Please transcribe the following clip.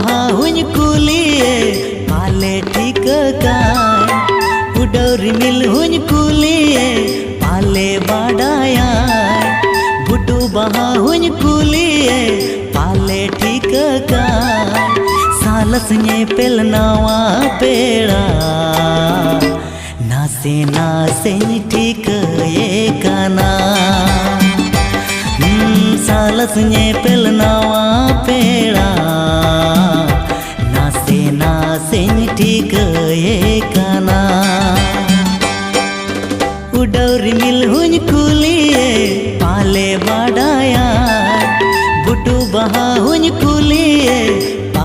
बहा हुन कुलिए पाले ठीक काय उडौरी मिल हुन कुलिए पाले बाडाया बुटू बहा हुन कुलिए पाले ठीक काय सालस ने पेल नावा पेड़ा नासे नासे ठीक ये काना सालस ने पेल नावा पेड़ा नासे नासे ठीक ये काना उडौरी मिल हुन कुलिए पाले बाडाया बुटू बहा हुन कुलिए